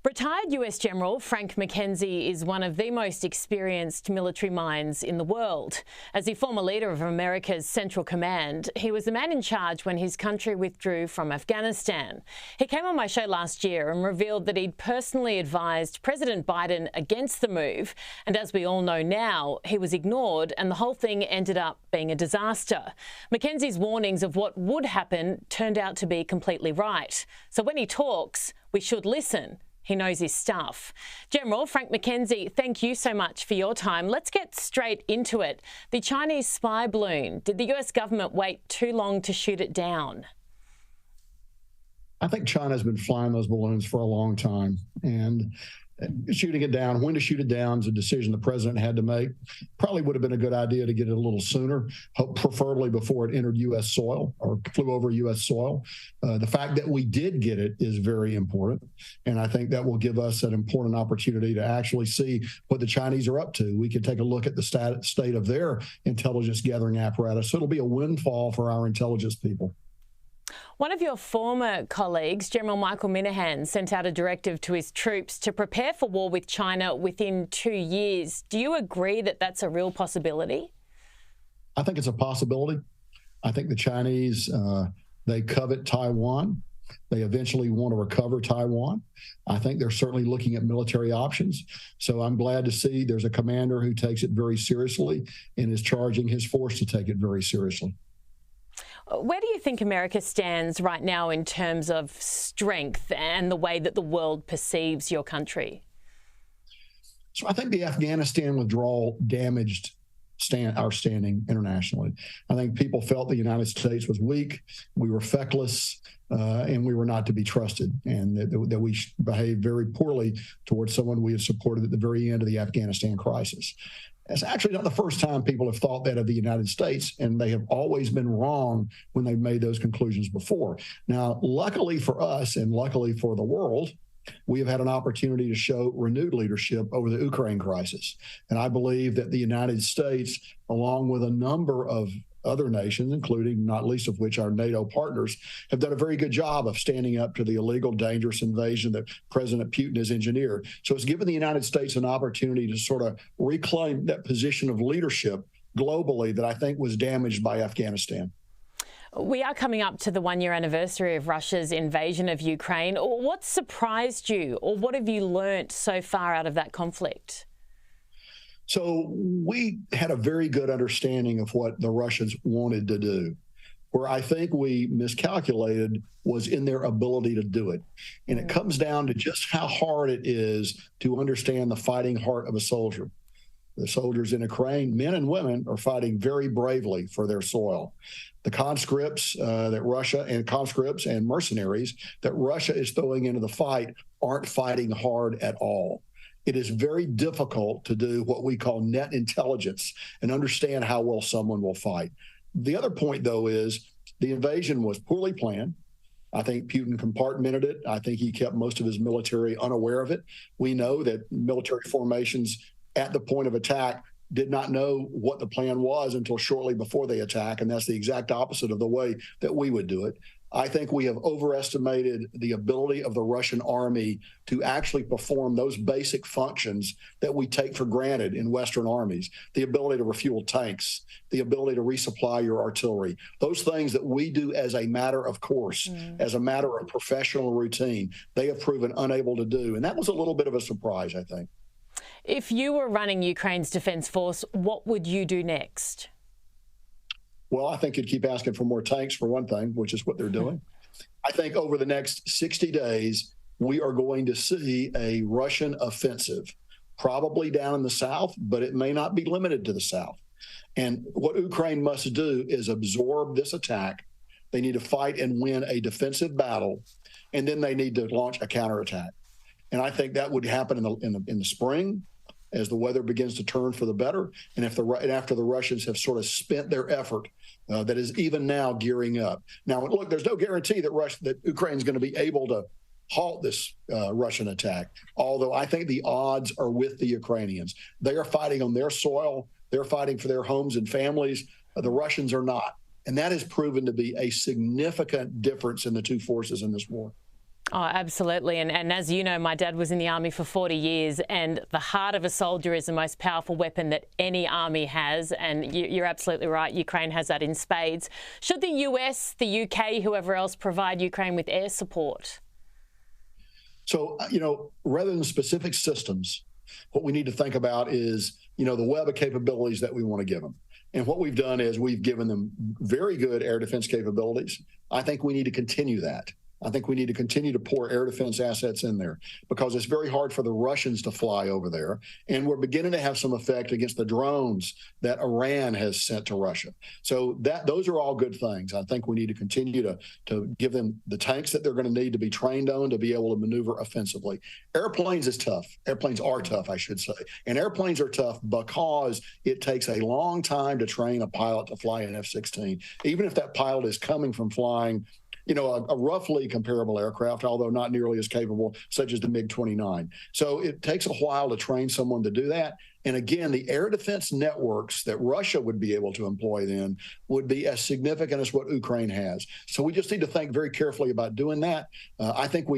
Retired US General Frank McKenzie is one of the most experienced military minds in the world. As the former leader of America's Central Command, he was the man in charge when his country withdrew from Afghanistan. He came on my show last year and revealed that he'd personally advised President Biden against the move. And as we all know now, he was ignored and the whole thing ended up being a disaster. McKenzie's warnings of what would happen turned out to be completely right. So when he talks, we should listen. He knows his stuff. General Frank McKenzie, thank you so much for your time. Let's get straight into it. The Chinese spy balloon, did the US government wait too long to shoot it down? I think China's been flying those balloons for a long time, and shooting it down, when to shoot it down is a decision the president had to make. Probably would have been a good idea to get it a little sooner, preferably before it entered U.S. soil or flew over U.S. soil. The fact that we did get it is very important, and I think that will give us an important opportunity to actually see what the Chinese are up to. We could take a look at the state of their intelligence gathering apparatus. So it'll be a windfall for our intelligence people. One of your former colleagues, General Michael Minahan, sent out a directive to his troops to prepare for war with China within 2 years. Do you agree that that's a real possibility? I think it's a possibility. I think the Chinese, they covet Taiwan. They eventually want to recover Taiwan. I think they're certainly looking at military options. So I'm glad to see there's a commander who takes it very seriously and is charging his force to take it very seriously. Where do you think America stands right now in terms of strength and the way that the world perceives your country? So I think the Afghanistan withdrawal damaged our standing internationally. I think people felt the United States was weak, we were feckless, and we were not to be trusted, and that we behaved very poorly towards someone we had supported at the very end of the Afghanistan crisis. It's actually not the first time people have thought that of the United States, and they have always been wrong when they've made those conclusions before. Now, luckily for us and luckily for the world, we have had an opportunity to show renewed leadership over the Ukraine crisis. And I believe that the United States, along with a number of other nations, including not least of which our NATO partners, have done a very good job of standing up to the illegal, dangerous invasion that President Putin has engineered. So it's given the United States an opportunity to sort of reclaim that position of leadership globally that I think was damaged by Afghanistan. We are coming up to the one-year anniversary of Russia's invasion of Ukraine. What surprised you, or what have you learnt so far out of that conflict? So we had a very good understanding of what the Russians wanted to do. Where I think we miscalculated was in their ability to do it. And it comes down to just how hard it is to understand the fighting heart of a soldier. The soldiers in Ukraine, men and women, are fighting very bravely for their soil. The conscripts conscripts and mercenaries that Russia is throwing into the fight aren't fighting hard at all. It is very difficult to do what we call net intelligence and understand how well someone will fight. The other point, though, is the invasion was poorly planned. I think Putin compartmented it. I think he kept most of his military unaware of it. We know that military formations at the point of attack did not know what the plan was until shortly before they attack, and that's the exact opposite of the way that we would do it. I think we have overestimated the ability of the Russian army to actually perform those basic functions that we take for granted in Western armies, the ability to refuel tanks, the ability to resupply your artillery, those things that we do as a matter of course, as a matter of professional routine, they have proven unable to do. And that was a little bit of a surprise, I think. If you were running Ukraine's defense force, what would you do next? Well, I think you'd keep asking for more tanks, for one thing, which is what they're doing. I think over the next 60 days, we are going to see a Russian offensive, probably down in the south, but it may not be limited to the south. And what Ukraine must do is absorb this attack. They need to fight and win a defensive battle, and then they need to launch a counterattack. And I think that would happen in the spring, as the weather begins to turn for the better, and after the Russians have sort of spent their effort that is even now gearing up. Now, look, there's no guarantee that Ukraine's going to be able to halt this Russian attack, although I think the odds are with the Ukrainians. They are fighting on their soil. They're fighting for their homes and families. The Russians are not. And that has proven to be a significant difference in the two forces in this war. Oh, absolutely. And as you know, my dad was in the army for 40 years, and the heart of a soldier is the most powerful weapon that any army has. And you're absolutely right. Ukraine has that in spades. Should the US, the UK, whoever else provide Ukraine with air support? So, rather than specific systems, what we need to think about is, the web of capabilities that we want to give them. And what we've done is we've given them very good air defense capabilities. I think we need to continue that. I think we need to continue to pour air defense assets in there because it's very hard for the Russians to fly over there. And we're beginning to have some effect against the drones that Iran has sent to Russia. So those are all good things. I think we need to continue to give them the tanks that they're going to need to be trained on to be able to maneuver offensively. Airplanes is tough. Airplanes are tough, I should say. And airplanes are tough because it takes a long time to train a pilot to fly an F-16. Even if that pilot is coming from flying a roughly comparable aircraft, although not nearly as capable, such as the MiG-29. So it takes a while to train someone to do that. And again, the air defense networks that Russia would be able to employ then would be as significant as what Ukraine has. So we just need to think very carefully about doing that. I think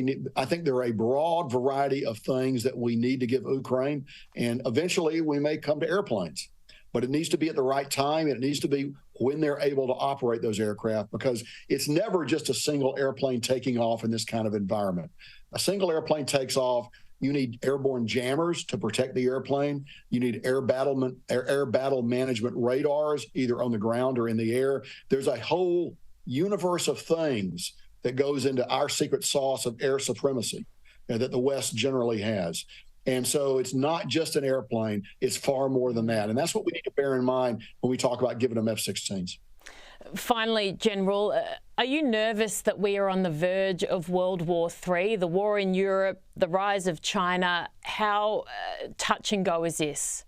there are a broad variety of things that we need to give Ukraine, and eventually we may come to airplanes. But it needs to be at the right time. It needs to be when they're able to operate those aircraft, because it's never just a single airplane taking off in this kind of environment. A single airplane takes off. You need airborne jammers to protect the airplane. You need air battle management radars, either on the ground or in the air. There's a whole universe of things that goes into our secret sauce of air supremacy that the West generally has. And so it's not just an airplane, it's far more than that. And that's what we need to bear in mind when we talk about giving them F-16s. Finally, General, are you nervous that we are on the verge of World War III, the war in Europe, the rise of China? How touch and go is this?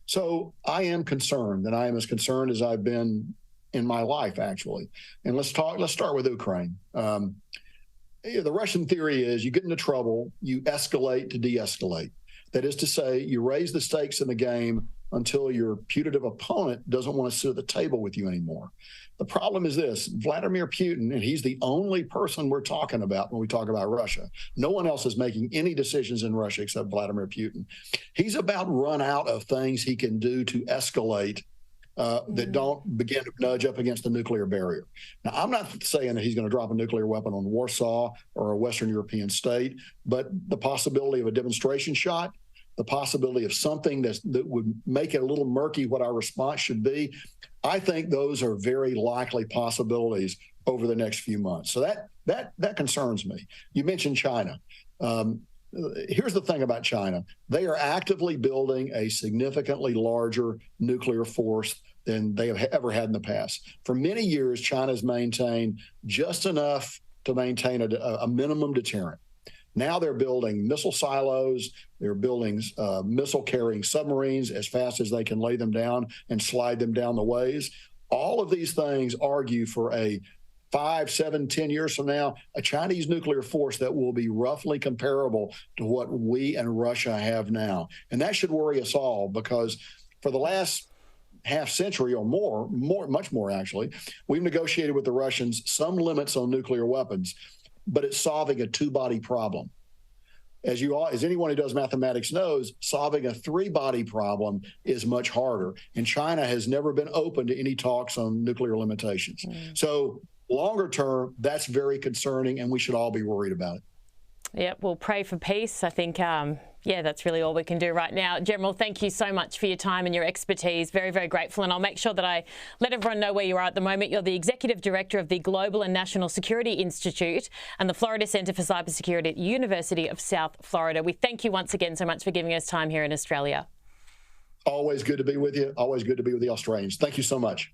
So I am concerned, and I am as concerned as I've been in my life, actually. And let's start with Ukraine. The Russian theory is you get into trouble, you escalate to de-escalate. That is to say, you raise the stakes in the game until your putative opponent doesn't want to sit at the table with you anymore. The problem is this: Vladimir Putin, and he's the only person we're talking about when we talk about Russia. No one else is making any decisions in Russia except Vladimir Putin. He's about run out of things he can do to escalate that don't begin to nudge up against the nuclear barrier. Now, I'm not saying that he's going to drop a nuclear weapon on Warsaw or a Western European state, but the possibility of a demonstration shot, the possibility of something that would make it a little murky what our response should be, I think those are very likely possibilities over the next few months. So that concerns me. You mentioned China. Here's the thing about China. They are actively building a significantly larger nuclear force than they have ever had in the past. For many years, China's maintained just enough to maintain a minimum deterrent. Now they're building missile silos. They're building missile-carrying submarines as fast as they can lay them down and slide them down the ways. All of these things argue for a 5, 7, 10 years from now, a Chinese nuclear force that will be roughly comparable to what we and Russia have now. And that should worry us all, because for the last half century or much more actually, we've negotiated with the Russians some limits on nuclear weapons, but it's solving a two-body problem. As anyone who does mathematics knows, solving a 3-body problem is much harder. And China has never been open to any talks on nuclear limitations. So longer term, that's very concerning, and we should all be worried about it. Yeah, we'll pray for peace. I think, that's really all we can do right now. General, thank you so much for your time and your expertise. Very, very grateful. And I'll make sure that I let everyone know where you are at the moment. You're the Executive Director of the Global and National Security Institute and the Florida Center for Cybersecurity at the University of South Florida. We thank you once again so much for giving us time here in Australia. Always good to be with you. Always good to be with the Australians. Thank you so much.